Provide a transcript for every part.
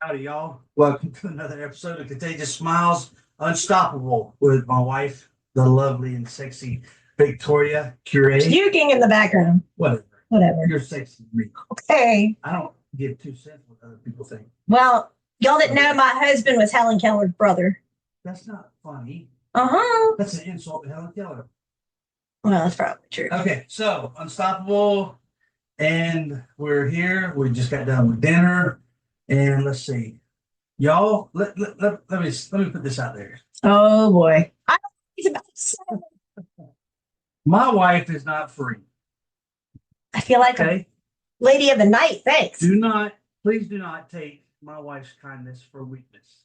Howdy, y'all. Welcome to another episode of Contagious Smiles Unstoppable with my wife, the lovely and sexy Victoria Curie. Puking in the background. Whatever. Whatever. You're sexy to me. Okay. I don't give 2 cents what other people think. Well, y'all didn't know my husband was Helen Keller's brother. That's not funny. Uh-huh. That's an insult to Helen Keller. Well, that's probably true. Okay, so Unstoppable, and we're here. We just got done with dinner, and let's see, y'all. Let me put this out there. Oh boy. I don't think he's about to say. My wife is not free. I feel like Okay. a lady of the night. Thanks. Please do not take my wife's kindness for weakness.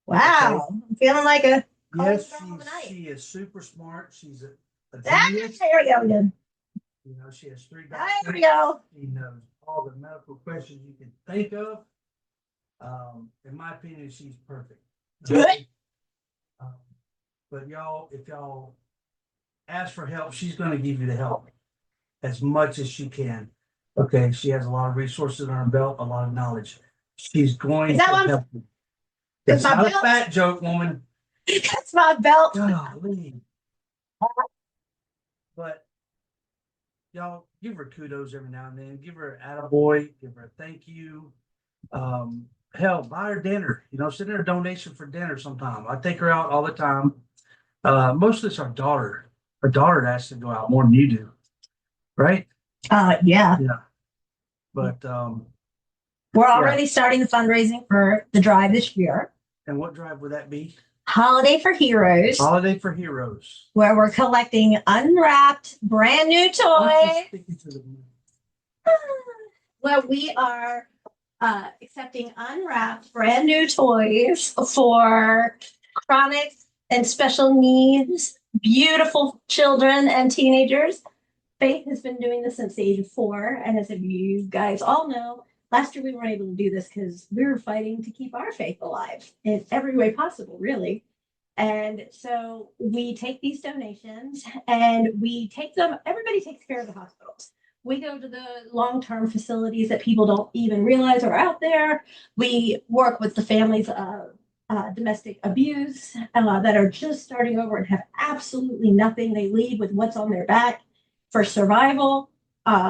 Wow. Okay. I'm feeling like a Yes, girl of the night. she is super smart. She's a Ah, genius. there we go. Good. You know, she has 3 There we doctorates. go. She knows all the medical questions you can think of. In my opinion, she's perfect. Good. Um, but y'all, if y'all ask for help, she's going to give you the help as much as she can. Okay, she has a lot of resources on her belt, a lot of knowledge. She's going Is that to one? help you. Is That's my not a belt? fat joke, woman. That's my belt. Golly. But y'all give her kudos every now and then. Give her an attaboy. Give her a thank you. Hell, buy her dinner. You know, send her a donation for dinner sometime. I take her out all the time. Mostly it's our daughter. Our daughter has to go out more than you do, right? Yeah. Yeah. But We're already starting the fundraising for the drive this year. and what drive would that be? Holiday for Heroes, Holiday for Heroes. where we're collecting unwrapped brand new I'm just toys. speaking to the Where we are accepting unwrapped brand new toys for chronic and special needs, beautiful children and teenagers. Faith has been doing this since the age of 4. And as you guys all know, last year we weren't able to do this because we were fighting to keep our faith alive in every way possible, really. And so we take these donations and we take them, everybody takes care of the hospitals. We go to the long-term facilities that people don't even realize are out there. We work with the families of domestic abuse that are just starting over and have absolutely nothing. They leave with what's on their back for survival.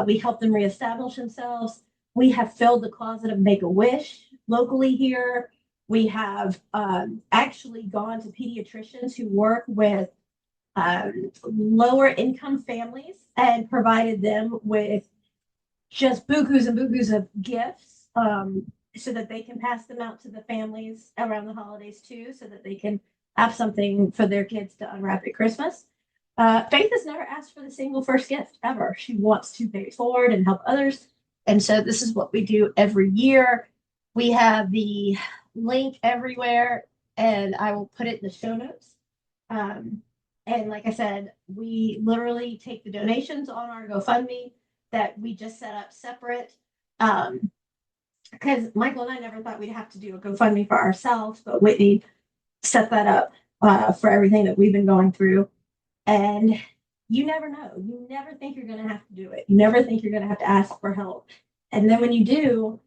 We help them reestablish themselves. We have filled the closet of Make-A-Wish locally here. We have actually gone to pediatricians who work with lower income families and provided them with just bukus and bukus of gifts so that they can pass them out to the families around the holidays too, so that they can have something for their kids to unwrap at Christmas. Faith has never asked for the single first gift ever. She wants to pay it forward and help others. And so this is what we do every year. We have the link everywhere, and I will put it in the show notes. And like I said, we literally take the donations on our GoFundMe that we just set up separate. Because Michael and I never thought we'd have to do a GoFundMe for ourselves, but Whitney set that up for everything that we've been going through. And you never know. You never think you're going to have to do it. You never think you're going to have to ask for help. And then when you do,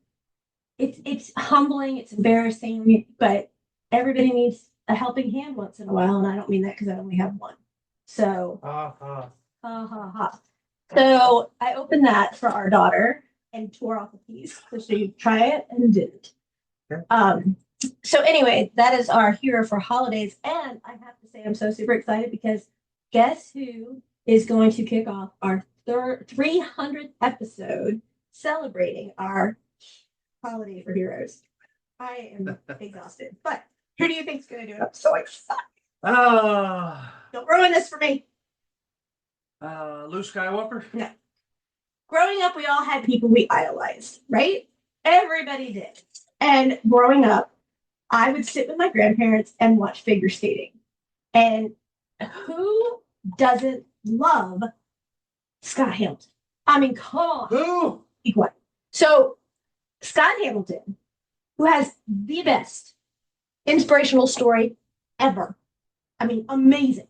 it's humbling, it's embarrassing, but everybody needs a helping hand once in a while. And I don't mean that because I only have one. So, ha ha ha. So I opened that for our daughter and tore off a piece. So she try it and didn't. Okay. So anyway, that is our hero for holidays. And I have to say, I'm so super excited because guess who is going to kick off our 300th episode celebrating our holiday for heroes? I am exhausted, but who do you think's going to do it? I'm so excited. Don't ruin this for me. Luke Skywalker? No. Growing up, we all had people we idolized, right? Everybody did. And growing up, I would sit with my grandparents and watch figure skating. And who doesn't love Scott Hamilton? I mean, come on. Who? Be quiet. So, Scott Hamilton, who has the best inspirational story ever. I mean, amazing.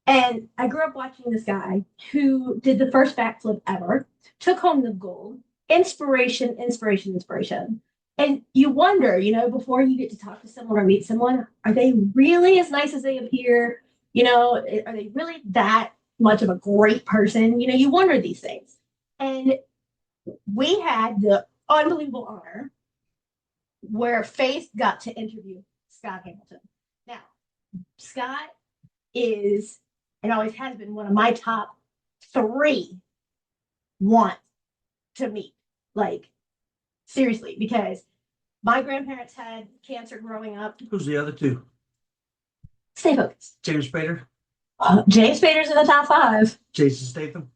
And I grew up watching this guy who did the first backflip ever, took home the gold. Inspiration, inspiration, inspiration. And you wonder, before you get to talk to someone or meet someone, are they really as nice as they appear? Are they really that much of a great person? You wonder these things. And we had the unbelievable honor where Faith got to interview Scott Hamilton. Now, Scott is and always has been one of my top three want to meet. Like, seriously, because my grandparents had cancer growing up. Who's the other two? Stay focused. James Spader? James Spader's in the top 5. Jason Statham?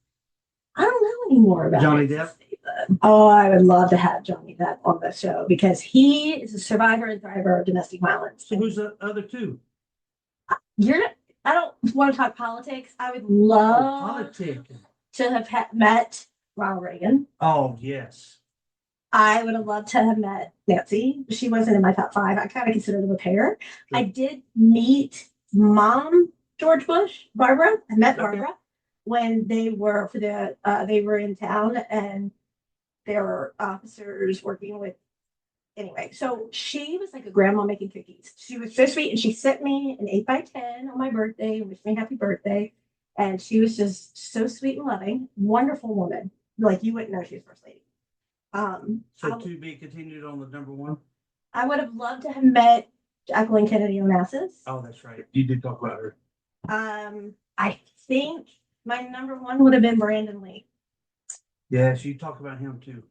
I don't know anymore about Johnny Jason Depp? Statham. Oh, I would love to have Johnny Depp on the show because he is a survivor and thriver of domestic violence. So who's the other two? I don't want to talk politics. I would love Politics. to have met Ronald Reagan. Oh, yes. I would have loved to have met Nancy. She wasn't in my top 5. I kind of consider them a pair. Sure. I did meet Mom George Bush, Barbara. I met Barbara when they were they were in town and there were officers working with. Anyway, so she was like a grandma making cookies. She was so sweet, and she sent me an 8x10 on my birthday and wished me happy birthday. And she was just so sweet and loving, wonderful woman. Like you wouldn't know she was first lady. So to be continued on the number 1? I would have loved to have met Jacqueline Kennedy Onassis. Oh, that's right. You did talk about her. I think my number 1 would have been Brandon Lee. Yes, you talk about him too.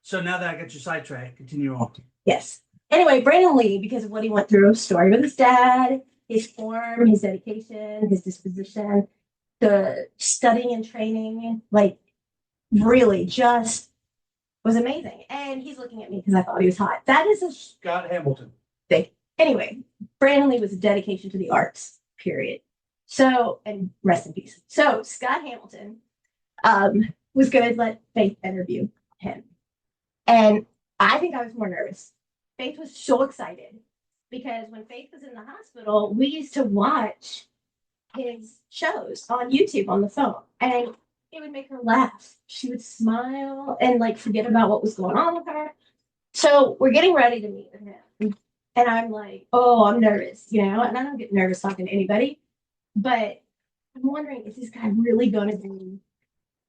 So now that I got you sidetracked, continue on. Yes. Anyway, Brandon Lee, because of what he went through, story with his dad, his form, his dedication, his disposition, the studying and training, like really just was amazing. And he's looking at me because I thought he was hot. That is a Scott Hamilton. thing. Anyway, Brandon Lee was a dedication to the arts, period. So, and rest in peace. So Scott Hamilton was going to let Faith interview him. And I think I was more nervous. Faith was so excited because when Faith was in the hospital, we used to watch his shows on YouTube on the phone. And it would make her laugh. She would smile and like forget about what was going on with her. So we're getting ready to meet with him. And I'm like, oh, I'm nervous, and I don't get nervous talking to anybody. But I'm wondering, is this guy really going to do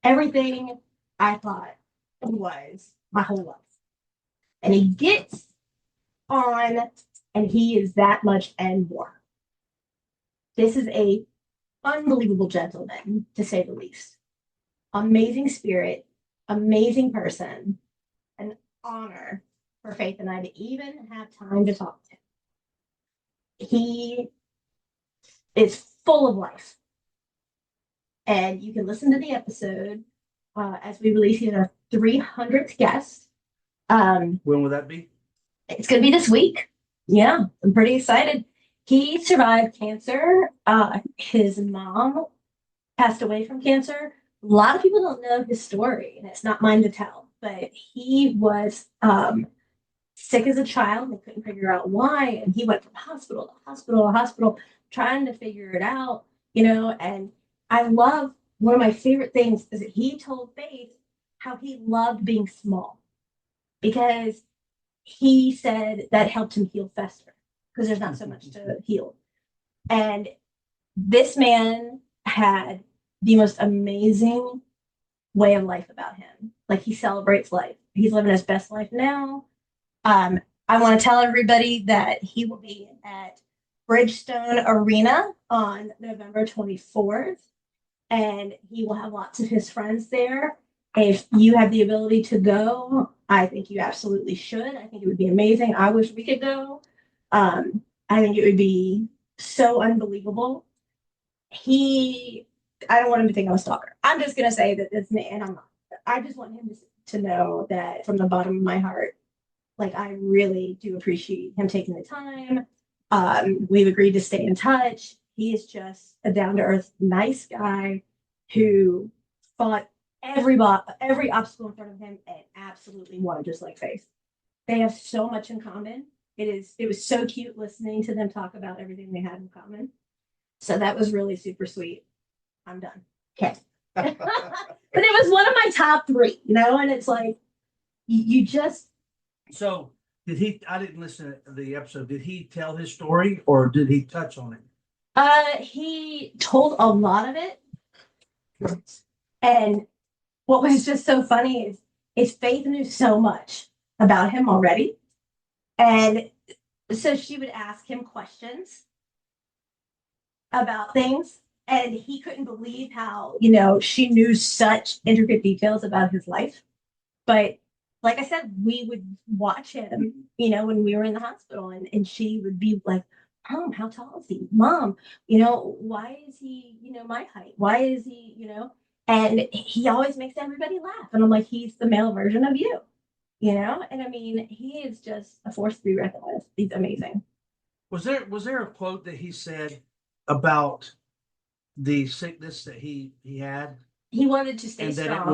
everything I thought he was my whole life? And he gets on, and he is that much and more. This is a unbelievable gentleman, to say the least. Amazing spirit, amazing person, an honor for Faith and I to even have time to talk to him. He is full of life. And you can listen to the episode as we release. He's our 300th guest. When will that be? It's going to be this week. Yeah, I'm pretty excited. He survived cancer. His mom passed away from cancer. A lot of people don't know his story, and it's not mine to tell. But he was sick as a child, and they couldn't figure out why. And he went from hospital to hospital to hospital, trying to figure it out, And I love, one of my favorite things is that he told Faith how he loved being small because he said that helped him heal faster because there's not so much to heal. And this man had the most amazing way of life about him. Like, he celebrates life. He's living his best life now. I want to tell everybody that he will be at Bridgestone Arena on November 24th, and he will have lots of his friends there. If you have the ability to go, I think you absolutely should. I think it would be amazing. I wish we could go. I think it would be so unbelievable. I don't want him to think I'm a stalker. I'm just going to say that this man, I just want him to know that from the bottom of my heart, like, I really do appreciate him taking the time. We've agreed to stay in touch. He is just a down-to-earth, nice guy who fought every obstacle in front of him and absolutely won, just like Faith. They have so much in common. It was so cute listening to them talk about everything they had in common. So that was really super sweet. I'm done. Okay. But it was one of my top 3, and it's like, you just. So Did he? I didn't listen to the episode. Did he tell his story or did he touch on it? He told a lot of it, and what was just so funny is Faith knew so much about him already, and so she would ask him questions about things, and he couldn't believe how she knew such intricate details about his life. But like I said, we would watch him, when we were in the hospital, and she would be like, Mom, how tall is he? Mom, why is he, my height? Why is he, and he always makes everybody laugh. And I'm like, he's the male version of you, And I mean, he is just a force to be reckoned with. He's amazing. Was there a quote that he said about the sickness that he had, He wanted to stay and that strong.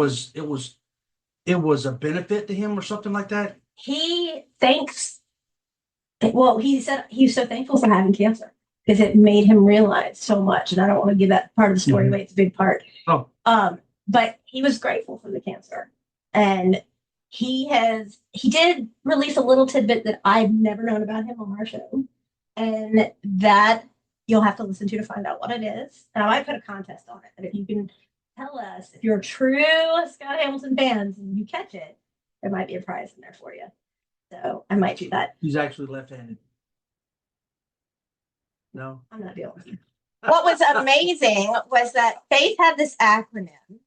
it was a benefit to him or something like that? He thanks, well, he said he was so thankful for having cancer because it made him realize so much. And I don't want to give that part of the story away. It's a big part. Oh, But he was grateful for the cancer. And he did release a little tidbit that I've never known about him on our show. And that you'll have to listen to find out what it is. And I might put a contest on it. And if you can tell us if you're a true Scott Hamilton fans and you catch it, there might be a prize in there for you. So I might do that. he's actually left-handed. No, I'm not dealing with it. What was amazing was that Faith had this acronym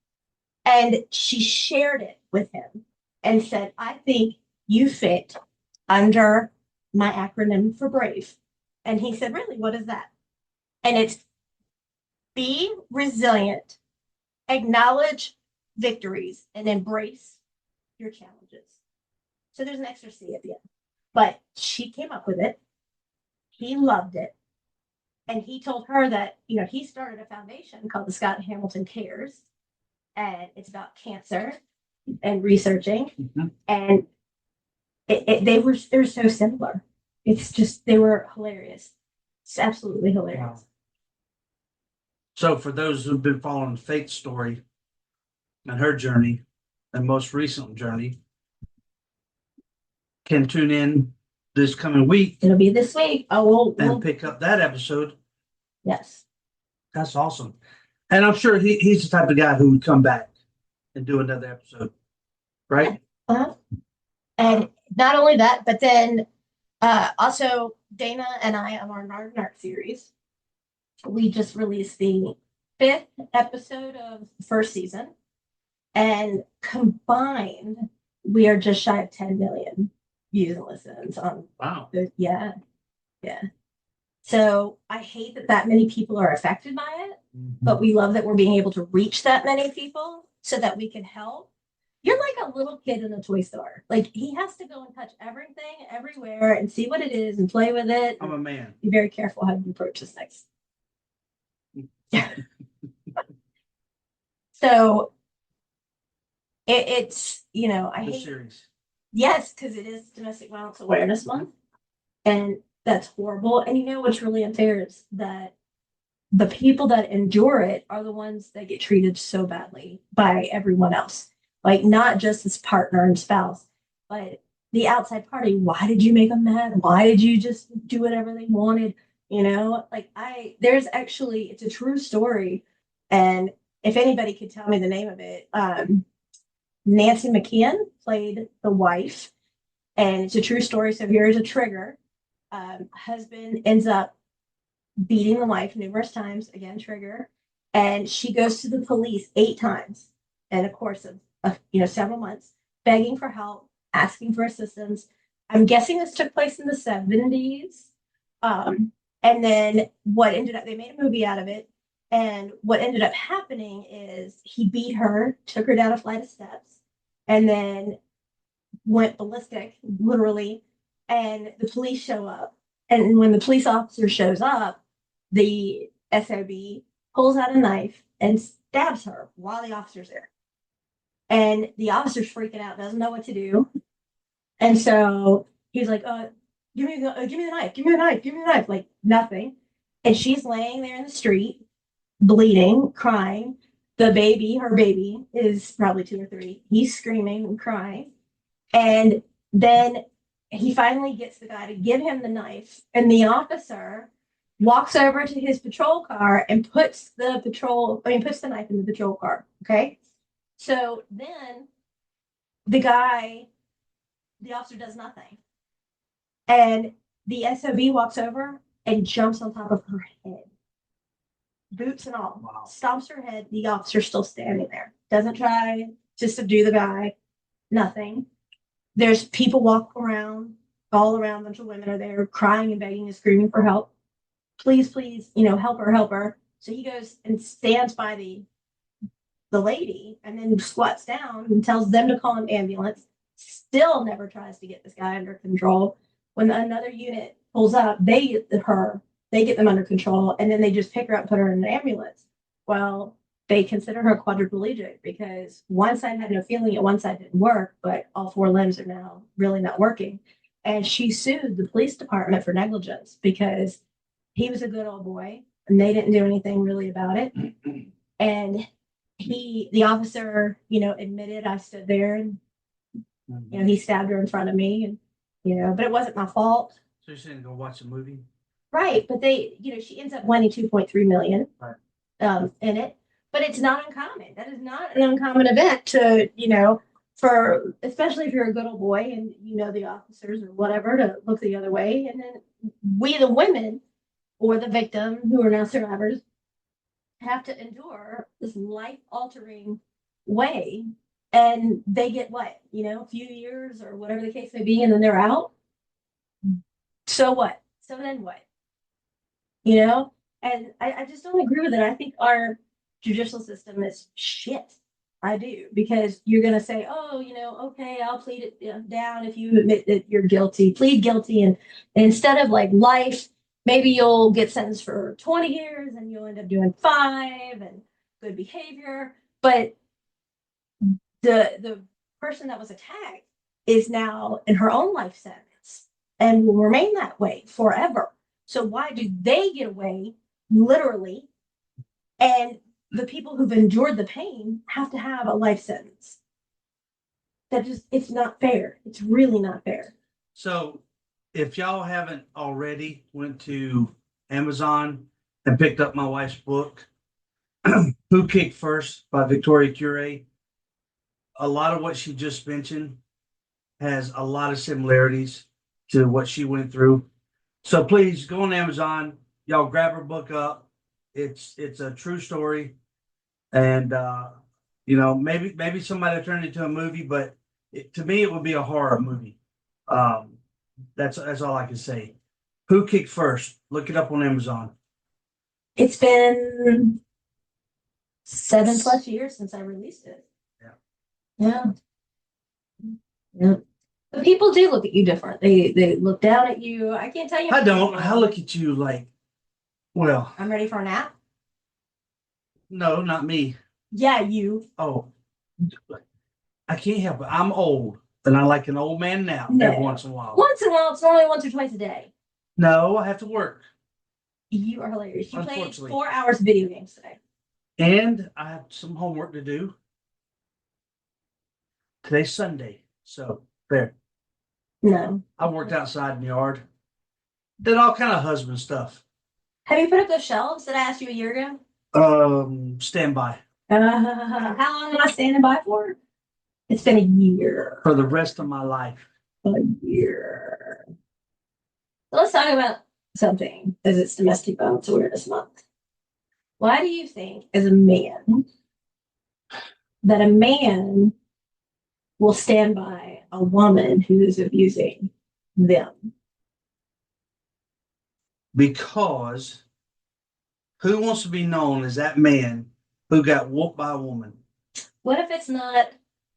and she shared it with him and said, I think you fit under my acronym for brave. And he said, really, what is that? And it's be resilient, acknowledge victories, and embrace your challenges. So there's an extra C at the end. But she came up with it. He loved it. And he told her that, he started a foundation called the Scott Hamilton Cares. And it's about cancer and researching. Mhm. And they're so similar. It's just, they were hilarious. It's absolutely hilarious. Wow. So for those who've been following Faith's story and her journey, and most recent journey, can tune in this coming week It'll be this week. Oh, and pick up that episode. Yes. That's awesome. And I'm sure he's the type of guy who would come back and do another episode, right? And not only that, but then also Dana and I on our Narc series, we just released the 5th episode of the first season. And combined, we are just shy of 10 million views and listens on. Wow. Yeah. So I hate that many people are affected by it, but we love that we're being able to reach that many people so that we can help. You're like a little kid in a toy store. Like he has to go and touch everything everywhere and see what it is and play with it. I'm a man. Be very careful how you approach this next. So it's I The hate series. yes, because it is Domestic Violence Awareness Month, and that's horrible. And what's really unfair is that the people that endure it are the ones that get treated so badly by everyone else. Like not just his partner and spouse, but the outside party. Why did you make them mad? Why did you just do whatever they wanted? There's actually, it's a true story. And if anybody could tell me the name of it, Nancy McKeon played the wife, and it's a true story. So here's a trigger. Husband ends up beating the wife numerous times, again, trigger. And she goes to the police 8 times in a course of several months, begging for help, asking for assistance. I'm guessing this took place in the 70s. And then they made a movie out of it. And what ended up happening is he beat her, took her down a flight of steps, and then went ballistic, literally. And the police show up. And when the police officer shows up, the SOB pulls out a knife and stabs her while the officer's there. And the officer's freaking out, doesn't know what to do. And so he's like, give me the knife, give me the knife, give me the knife, like nothing. And she's laying there in the street, bleeding, crying. Her baby is probably 2 or 3. He's screaming and crying. And then he finally gets the guy to give him the knife, and the officer walks over to his patrol car and puts the knife in the patrol car. Okay. So then the officer does nothing. And the SOB walks over and jumps on top of her head, boots and all, stomps her head. The officer's still standing there, doesn't try to subdue the guy, nothing. There's people walking around, all around, a bunch of women are there crying and begging and screaming for help. Please, please, help her, help her. So he goes and stands by the lady and then squats down and tells them to call an ambulance. Still never tries to get this guy under control. When another unit pulls up, they get them under control, and then they just pick her up, put her in an ambulance. Well, they consider her quadriplegic because one side had no feeling and one side didn't work, but all four limbs are now really not working. And she sued the police department for negligence because he was a good old boy and they didn't do anything really about it. And the officer, admitted I stood there and, he stabbed her in front of me and, but it wasn't my fault. So you're saying go watch a movie? Right. But she ends up winning 2.3 million in it. But it's not uncommon. That is not an uncommon event to, especially if you're a good old boy and the officers or whatever to look the other way. And then we, the women or the victim who are now survivors, have to endure this life altering way. And they get what, a few years or whatever the case may be, and then they're out. So what? So then what? And I just don't agree with it. I think our judicial system is shit. I do, because you're going to say, oh, okay, I'll plead it down if you admit that you're guilty, plead guilty. And instead of like life, maybe you'll get sentenced for 20 years and you'll end up doing 5 and good behavior. But the person that was attacked is now in her own life sentence and will remain that way forever. So why do they get away literally? And the people who've endured the pain have to have a life sentence. It's not fair. It's really not fair. So if y'all haven't already went to Amazon and picked up my wife's book, Who Kicked First by Victoria Curie, a lot of what she just mentioned has a lot of similarities to what she went through. So please go on Amazon. Y'all grab her book up. It's a true story. And, maybe somebody will turn it into a movie, but to me, it would be a horror movie. That's all I can say. Who Kicked First? Look it up on Amazon. It's been 7+ years since I released it. Yeah. But people do look at you different. They look down at you. I can't tell you. I don't. I look at you like, well. I'm ready for a nap. No, not me. Yeah, you. Oh, I can't help it. I'm old, and I like an old man nap every once in a while. Once in a while, it's only once or twice a day. No, I have to work. You are hilarious. You played 4 hours of video games today. And I have some homework to do. Today's Sunday, so there. No. I worked outside in the yard. Did all kind of husband stuff. Have you put up those shelves that I asked you a year ago? Stand by. How long am I standing by for? It's been a year. For the rest of my life. A year. So let's talk about something, as it's Domestic Violence Awareness Month. Why do you think, as a man, that a man will stand by a woman who is abusing them? Because who wants to be known as that man who got whooped by a woman? What if it's not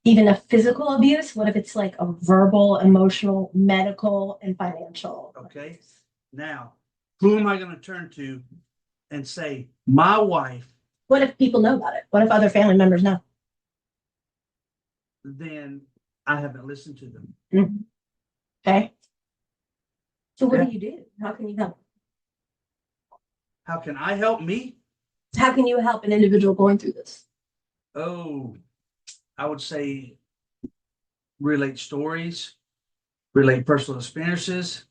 even a physical abuse? What if it's like a verbal, emotional, medical, and financial? Okay. Now, who am I going to turn to and say, my wife? What if people know about it? What if other family members know? Then I haven't listened to them. Mm-hmm. Okay. So what do you do? How can you help? How can I help me? How can you help an individual going through this? Oh, I would say relate stories, relate personal experiences,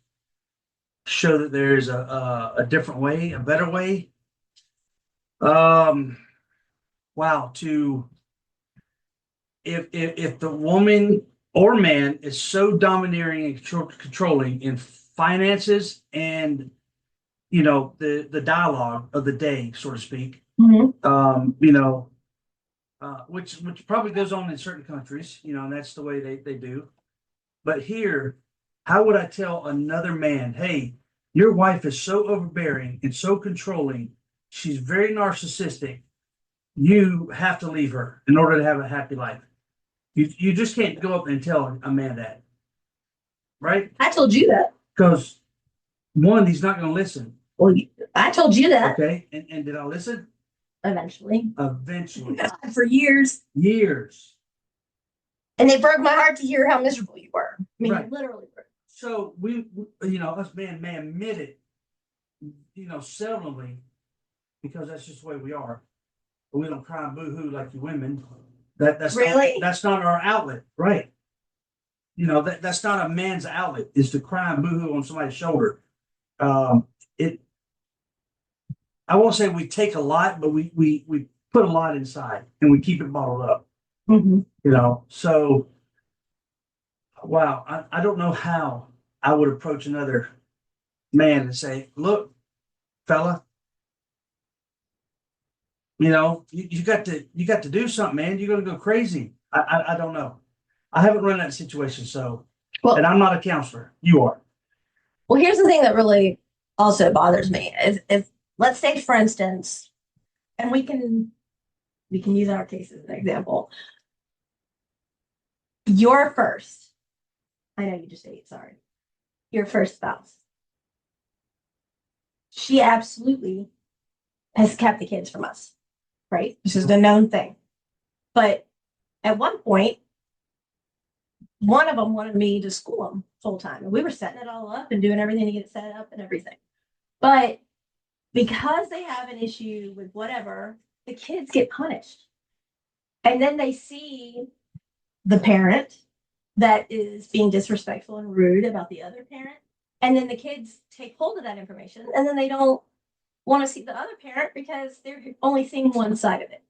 show that there is a different way, a better way. Um, wow, to if the woman or man is so domineering and controlling in finances and the dialogue of the day, so to speak, which probably goes on in certain countries, and that's the way they do. But here, how would I tell another man, hey, your wife is so overbearing and so controlling, she's very narcissistic, you have to leave her in order to have a happy life. You just can't go up and tell a man that, right? I told you that. Because one, he's not going to listen. Well, I told you that. Okay, and did I listen? Eventually. Eventually. For years. Years. And it broke my heart to hear how miserable you were. I mean, Right. literally. So we us man may admit it, seldomly, because that's just the way we are. But we don't cry and boo-hoo like you women. That's really that's not our outlet, right? That's not a man's outlet, is to cry and boo-hoo on somebody's shoulder. It I won't say we take a lot, but we put a lot inside and we keep it bottled up. Mm-hmm. So wow, I don't know how I would approach another man and say, look, fella, you got to do something, man. You're gonna go crazy. I don't know. I haven't run that situation, and I'm not a counselor. You are. Well, here's the thing that really also bothers me is if let's say, for instance, and we can use our case as an example. Your first, I know you just ate, sorry. Your first spouse. She absolutely has kept the kids from us, right? This is the known thing. But at one point, one of them wanted me to school them full time. And we were setting it all up and doing everything to get it set up and everything. But because they have an issue with whatever, the kids get punished. And then they see the parent that is being disrespectful and rude about the other parent. And then the kids take hold of that information and then they don't want to see the other parent because they're only seeing one side of it.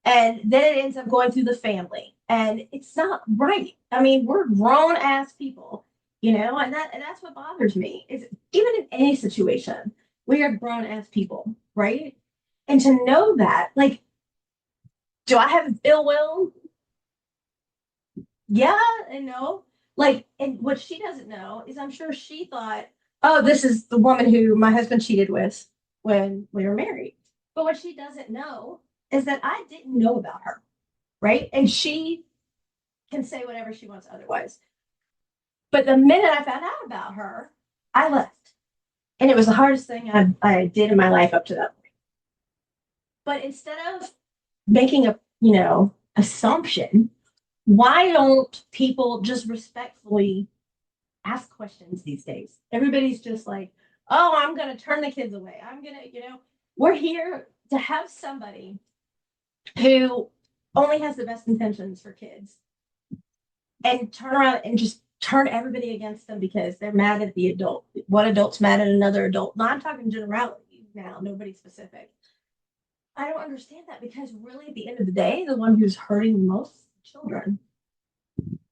And then it ends up going through the family. And it's not right. I mean, we're grown ass people, and that's what bothers me. Is even in any situation, we are grown ass people, right? And to know that, like, do I have ill will? Yeah and no. Like, and what she doesn't know is I'm sure she thought, oh, this is the woman who my husband cheated with when we were married. But what she doesn't know is that I didn't know about her, right? And she can say whatever she wants otherwise. But the minute I found out about her, I left. And it was the hardest thing I did in my life up to that point. But instead of making a, assumption, why don't people just respectfully ask questions these days? Everybody's just like, oh, I'm going to turn the kids away. I'm going to, we're here to have somebody who only has the best intentions for kids and turn around and just turn everybody against them because they're mad at the adult. One adult's mad at another adult. No, I'm talking generality now, nobody specific. I don't understand that because really at the end of the day, the one who's hurting most is children.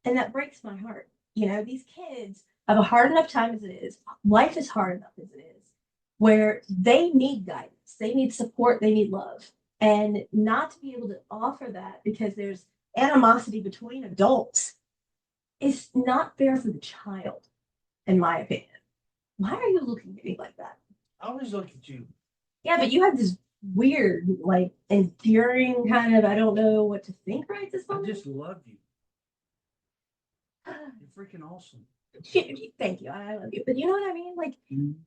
And that breaks my heart. These kids have a hard enough time as it is. Life is hard enough as it is, where they need guidance, they need support, they need love. And not to be able to offer that because there's animosity between adults is not fair for the child, in my opinion. Why are you looking at me like that? I always look at you. Yeah, but you have this weird, like, endearing kind of, I don't know what to think right this moment. I just love you. You're freaking awesome. Thank you. I love you. But you know what I mean? Like,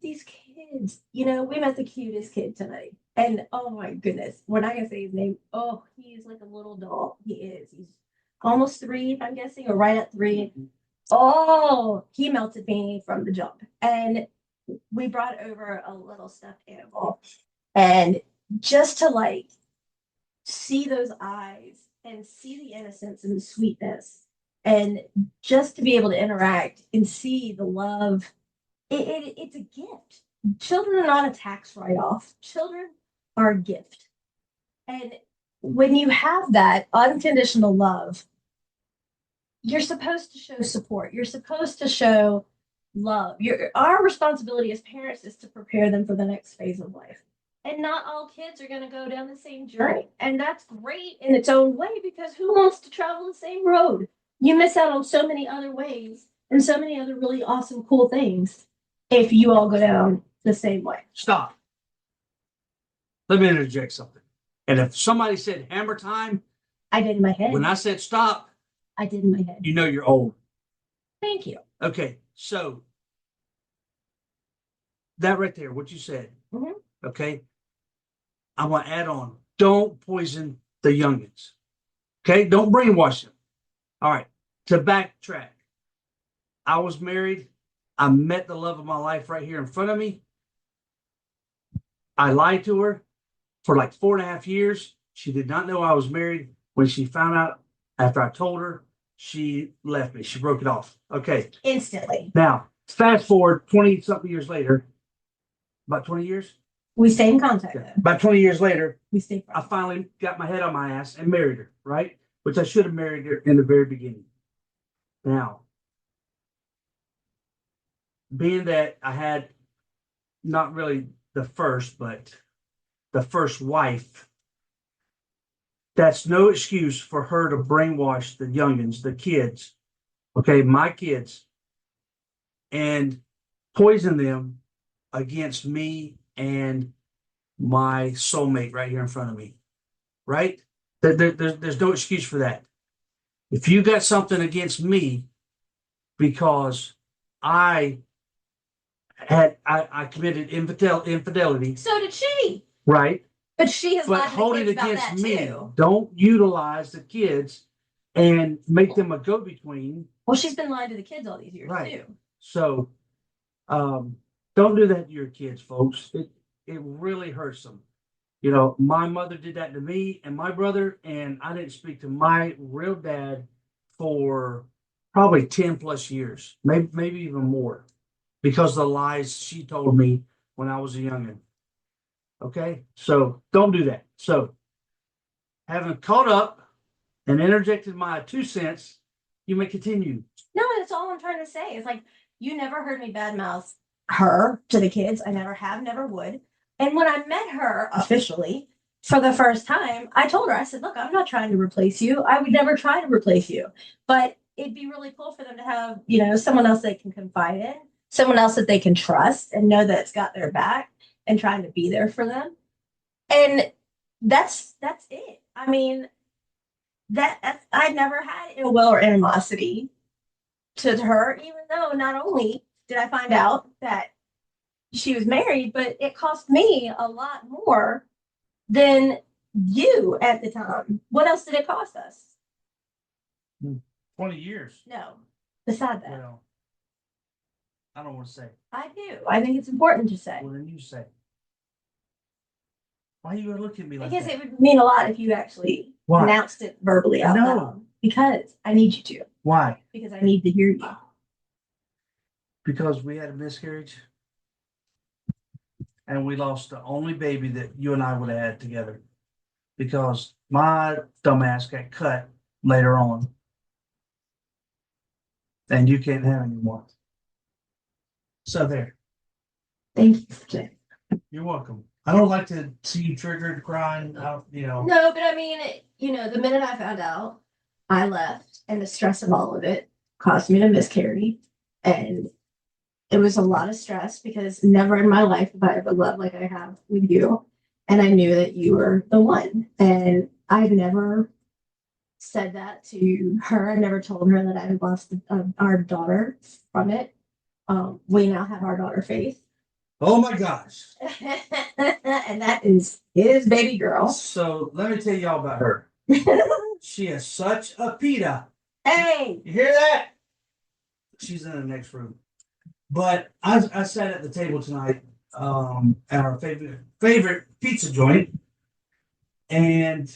these kids, we met the cutest kid tonight. And oh my goodness, we're not gonna say his name. Oh, he's like a little doll. He is. He's almost 3, I'm guessing, or right at 3. Oh, he melted me from the jump. And we brought over a little stuffed animal. And just to see those eyes and see the innocence and the sweetness And just to be able to interact and see the love, it's a gift. Children are not a tax write-off. Children are a gift. And when you have that unconditional love, you're supposed to show support. You're supposed to show love. Our responsibility as parents is to prepare them for the next phase of life. And not all kids are going to go down the same journey. And that's great in its own way, because who wants to travel the same road? You miss out on so many other ways and so many other really awesome, cool things if you all go down the same way. Stop. Let me interject something. And if somebody said hammer time, I did in my head. when I said stop, I did in my head. you know you're old. Thank you. Okay, so that right there, what you said, Mhm. okay, I want to add on, don't poison the youngins. Okay, don't brainwash them. All right, to backtrack, I was married. I met the love of my life right here in front of me. I lied to her for like 4.5 years. She did not know I was married. When she found out after I told her, she left me. She broke it off. Okay. Instantly. Now, fast forward 20 something years later, about 20 years? We stayed in contact. Okay. About 20 years later, We stayed I friends. finally got my head on my ass and married her, right? Which I should have married her in the very beginning. Now, being that I had not really the first, but the first wife, that's no excuse for her to brainwash the youngins, the kids, okay, my kids, and poison them against me and my soulmate right here in front of me, right? There's no excuse for that. If you got something against me because I I committed infidelity, So did she. right? But she has But lied to the hold it kids about against that me. too. Don't utilize the kids and make them a go-between. Well, she's been lying to the kids all these years Right. too. So don't do that to your kids, folks. It really hurts them. You know, my mother did that to me and my brother, and I didn't speak to my real dad for probably 10 plus years, maybe even more, because of the lies she told me when I was a youngin'. Okay, so don't do that. So, having caught up and interjected my 2 cents, you may continue. No, that's all I'm trying to say. It's like, you never heard me badmouth her to the kids. I never have, never would. And when I met her officially for the first time, I told her, I said, look, I'm not trying to replace you. I would never try to replace you. But it'd be really cool for them to have, someone else they can confide in, someone else that they can trust and know that it's got their back and trying to be there for them. And that's it. I mean, that's I never had ill will or animosity to her, even though not only did I find out that she was married, but it cost me a lot more than you at the time. What else did it cost us? 20 years. No, beside that. Well, I don't want to say. I do. I think it's important to say. Well, then you say. Why are you gonna look at me like Because that? it would mean a lot if you actually Why? announced it verbally out No. loud. Because I need you to. Why? Because I need to hear you. Because we had a miscarriage and we lost the only baby that you and I would have had together. Because my dumbass got cut later on. And you can't have any more. So there. Thank you for saying. You're welcome. I don't like to see you triggered, crying, No, but I mean, the minute I found out, I left, and the stress of all of it caused me to miscarry. And it was a lot of stress because never in my life have I ever loved like I have with you. And I knew that you were the one. And I've never said that to her. I never told her that I had lost our daughter from it. We now have our daughter, Faith. Oh my gosh. And that is his baby girl. So let me tell y'all about her. She is such a pita. Hey, You hear that? She's in the next room. But I sat at the table tonight at our favorite pizza joint, and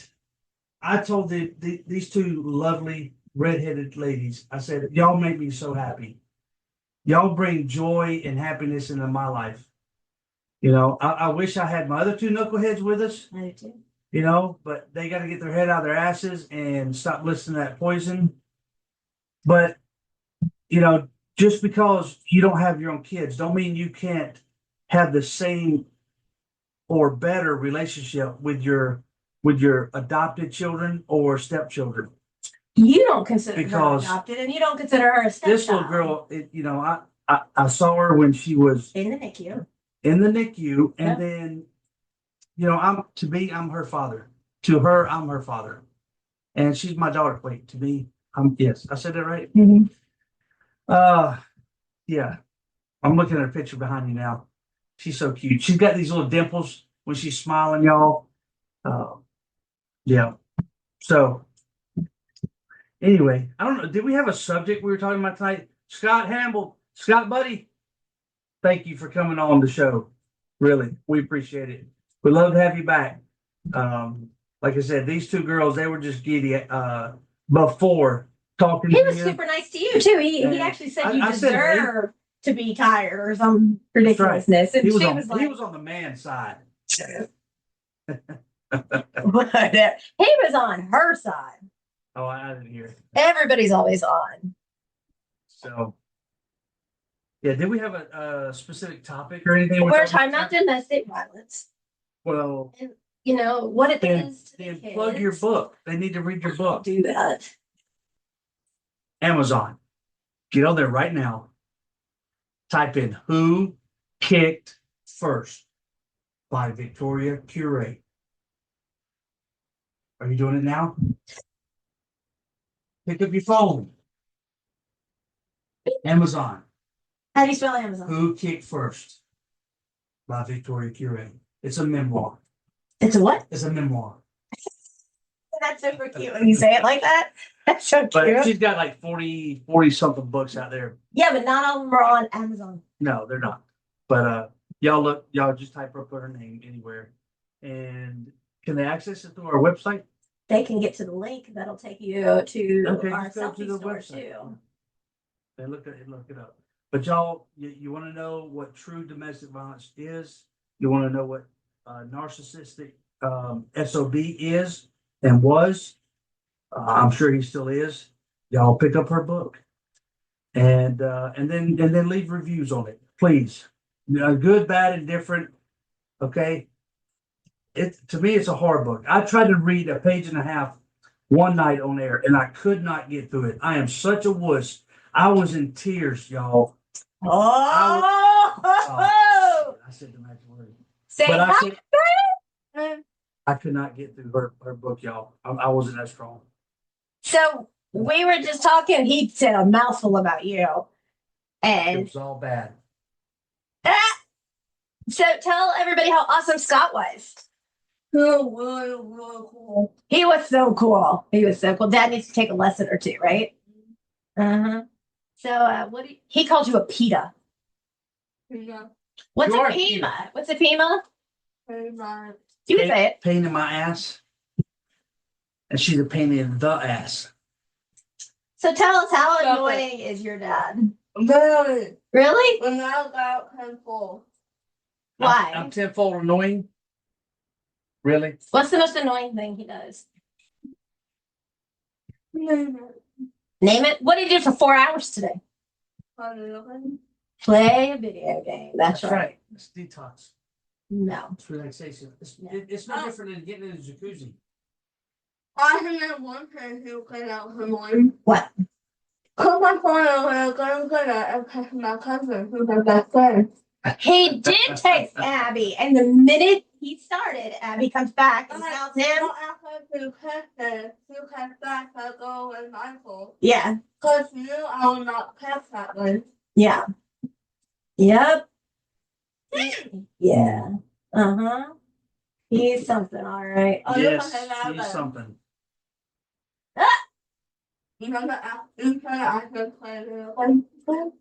I told these two lovely redheaded ladies. I said, y'all make me so happy. Y'all bring joy and happiness into my life. I wish I had my other two knuckleheads with us, I do too. but they got to get their head out of their asses and stop listening to that poison. But, just because you don't have your own kids, don't mean you can't have the same or better relationship with your adopted children or stepchildren. You don't consider her Because adopted, and you don't consider her a This little stepchild. girl, I saw her when she was In the NICU. in the NICU, and Yeah. then, I'm her father. To her, I'm her father, and she's my daughter. Wait, to me, yes, I said that right. Yeah, I'm looking at a picture behind you now. She's so cute. She's got these little dimples when she's smiling, y'all. Yeah. So anyway, I don't know. Did we have a subject we were talking about tonight? Scott Hamble, Scott, buddy, thank you for coming on the show. Really, we appreciate it. We'd love to have you back. Like I said, these two girls, they were just giddy before talking He to was you. super nice to you too. He And actually said I you said, hey. deserve to be tired or some That's right. ridiculousness. And He was she on, was he like, was on the man side. but he was on her side. Oh, I didn't hear it. Everybody's always on. So, yeah, did we have a specific topic or anything? We're talking about domestic violence. Well, You know what it then, is to the then kids. plug your book. They need to read your book. Do that. Amazon. Get on there right now. Type in Who Kicked First by Victoria Curie. Are you doing it now? Pick up your phone. Amazon. How do you spell Amazon? Who Kicked First by Victoria Curie. It's a memoir. It's a what? It's a memoir. That's super cute when you say it like that. That's so cute. But she's got like 40 something books out there. Yeah, but not all of them are on Amazon. No, they're not. But y'all just type up her name anywhere. And can they access it through our website? They can get to the link that'll take you to Okay, our just go to selfie the store website. too. And look it up. But y'all, you want to know what true domestic violence is? You want to know what narcissistic SOB is and was? I'm sure he still is. Y'all pick up her book, and then leave reviews on it, please. Good, bad, and different. Okay. To me, it's a hard book. I tried to read a page and a half one night on air, and I could not get through it. I am such a wuss. I was in tears, y'all. Oh! I said the magic word. Say But I hi. said I could not get through her book, y'all. I wasn't that strong. So we were just talking. He said a mouthful about you, It and was all bad. so tell everybody how awesome Scott was. Really cool. He was so cool. He was so cool. Dad needs to take a lesson or two, right? Uh-huh. So he called you a PETA. Yeah. What's You a are a PEMA? PETA. What's a PEMA? Pain. You can say it. Pain in my ass. And she's a pain in the ass. So tell us how Stop annoying is your dad? Very. Really? When I got painful. Why? I'm tenfold annoying. Really? What's the most annoying thing he does? Maybe. Name it. What did you do for 4 hours today? Play a video game. That's right. It's detox. No. It's relaxation. It's Oh. no different than getting in a jacuzzi. I had one person who came out for mine. What? Cause my father was going to get it and text my cousin who's my best friend. He did text Abby, and the minute he started, Abby comes back and tells him. Don't ask her to text it. You can back to go and mindful. Yeah. Cause you are not text that way. Yeah. Yep. Yeah. Uh-huh. He's something, all right. Oh, Yes, you can he's something. You can ask her to play the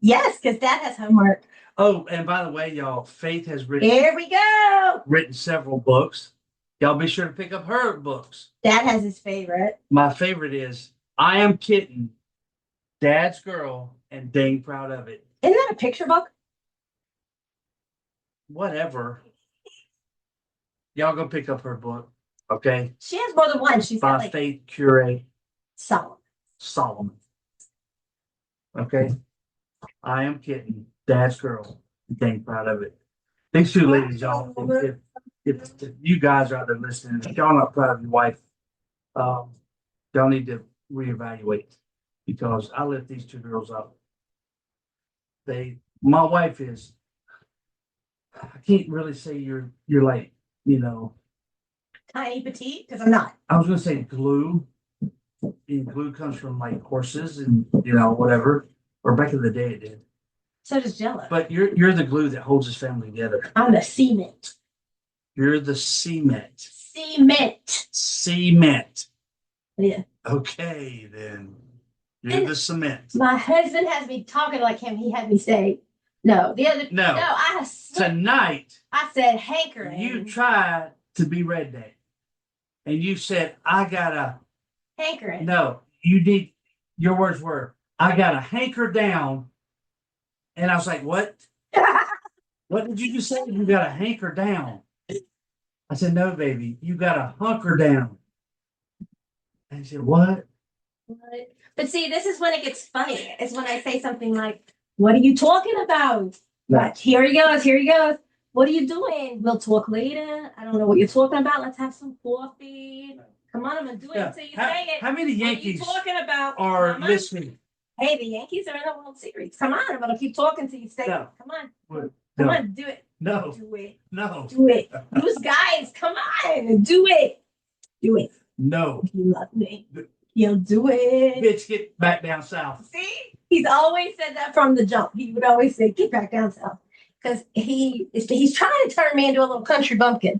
Yes, because Dad has homework. Oh, and by the way, y'all, Faith has Here we go. written several books. Y'all be sure to pick up her books. Dad has his favorite. My favorite is I am kitten, dad's girl, and dang proud of it. Isn't that a picture book? Whatever. Y'all go pick up her book, okay? She has more than one. She's got By like Faith Curie some. Solomon. Okay? I am kitten, dad's girl, and dang proud of it. These two ladies, y'all, if you guys are out there listening, if y'all not proud of your wife, y'all need to reevaluate because I lift these two girls up. My wife is, I can't really say you're like, Tiny petite, because I'm not. I was gonna say glue. And glue comes from like horses and whatever. Or back in the day it did. So does Jello. But you're the glue that holds this family together. I'm the cement. You're the cement. Cement. Cement. Yeah. Okay, then. You're the cement. My husband has me talking like him. He had me say, no. No. Tonight, I said hankering. you tried to be redneck. And you said, I gotta. Hankering. No, your words were, I gotta hanker down. And I was like, what? What did you just say? You gotta hanker down. I said, no, baby, you gotta hunker down. And he said, what? But see, this is when it gets funny. It's when I say something like, what are you talking about? But here he goes. What are you doing? We'll talk later. I don't know what you're talking about. Let's have some coffee. Come on, I'm gonna do it until you say it. How many Yankees what are you talking about? are listening? Hey, the Yankees are in the World Series. Come on, I'm gonna keep talking till you say it. Come on. What? Come No. on, do it. No. Do it. No. Do it. Those guys, come on. Do it. Do it. No. If you love me, you'll do it. Bitch, get back down south. See? He's always said that from the jump. He would always say, get back down south. Because he's trying to turn me into a little country bumpkin.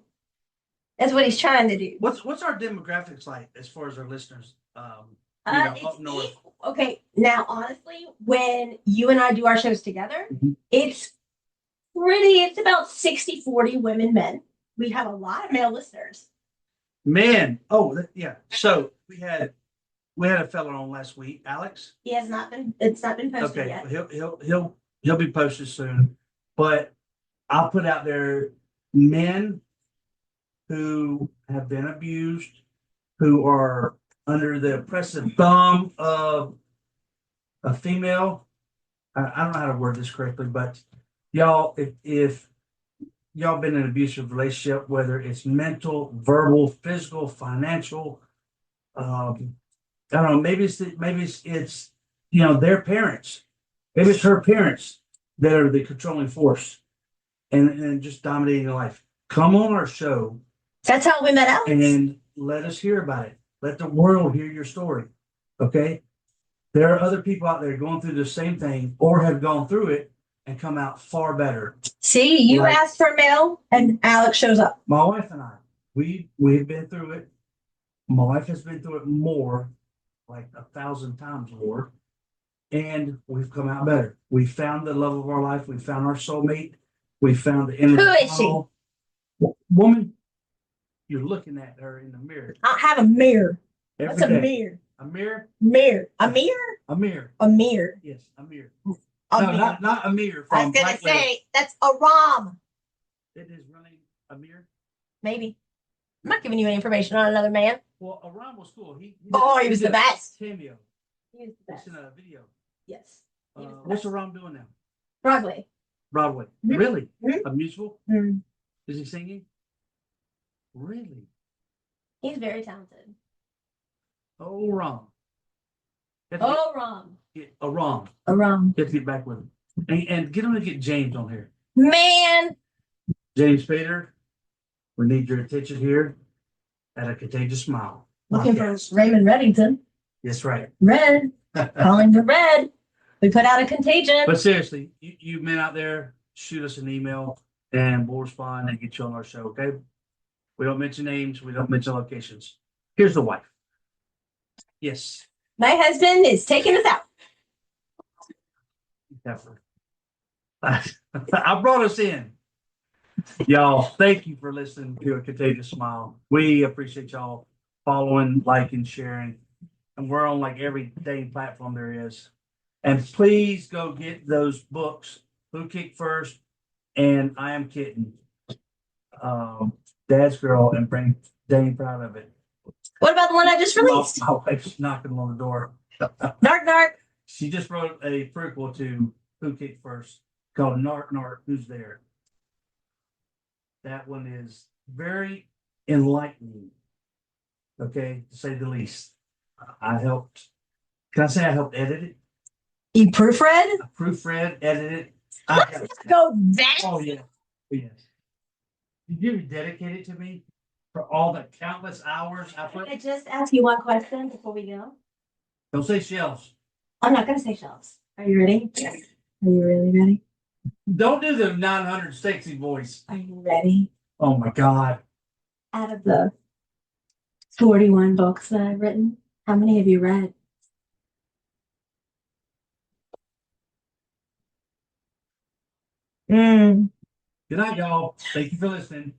That's what he's trying to do. What's our demographics like as far as our listeners? It's up north. Okay, now honestly, when you and I do our shows together, Mhm. it's about 60-40 women, men. We have a lot of male listeners. Man, yeah. So we had a fella on last week, Alex. It's not been posted Okay, yet. he'll be posted soon. But I'll put out there men who have been abused, who are under the oppressive thumb of a female. I don't know how to word this correctly, but y'all, if y'all been in an abusive relationship, whether it's mental, verbal, physical, financial, I don't know, maybe it's their parents, maybe it's her parents that are the controlling force and just dominating your life. Come on our show. That's how we met Alex. And let us hear about it. Let the world hear your story. Okay. There are other people out there going through the same thing or have gone through it and come out far better. See, you asked for mail and Alex shows up. My wife and I, we've been through it. My wife has been through it more, like 1,000 times more. And we've come out better. We found the love of our life. We found our soulmate. We found the inner. Who is she? Woman, you're looking at her in the mirror. I have a mirror. Every What's a day. mirror? A mirror? Mirror. A mirror? A mirror. A mirror. Yes, a mirror. A No, mirror. not a mirror I from was gonna Black Widow. say that's a ROM. It is really a mirror. Maybe. I'm not giving you any information on another man. Well, Aram was cool. He was the best. Cameo. He was the It's best. in a video. Yes. He was the What's best. Aram doing now? Broadway. Broadway. Mhm. Really? Mhm. A musical? Mm. Is he singing? Really? He's very talented. Oh, Aram. Oh, ROM. Aram. Aram. You have to get back with him. And get him to get James on here. Man. James Spader, we need your attention here at A Contagious Smile. Looking podcast. for Raymond Reddington. That's right. Red. Calling for Red. We put out a contagion. But seriously, you men out there, shoot us an email and we'll respond and get you on our show, okay? We don't mention names. We don't mention locations. Here's the wife. Yes. My husband is taking us out. Heifer. I brought us in. Y'all, thank you for listening to A Contagious Smile. We appreciate y'all following, liking, sharing. and we're on like every dang platform there is. And please go get those books, Who Kicked First and I Am Kitten. Dad's Girl, and bring dang proud of it. What about the one I just released? My wife's knocking on the door. Narc Narc. She just wrote a prequel to Who Kicked First called Narc Narc, Who's There? That one is very enlightening. Okay, to say the least. I helped. Can I say I helped edit it? You proofread? I proofread, edited it. I, Go that. oh yeah, yes. Did you dedicate it to me for all the countless hours I put? Can I just ask you one question before we go? Don't say shelves. I'm not gonna say shelves. Are you ready? Yes. Are you really ready? Don't do the 900 sexy voice. Are you ready? Oh my God. Out of the 41 books that I've written, how many have you read? Good night, y'all. Thank you for listening.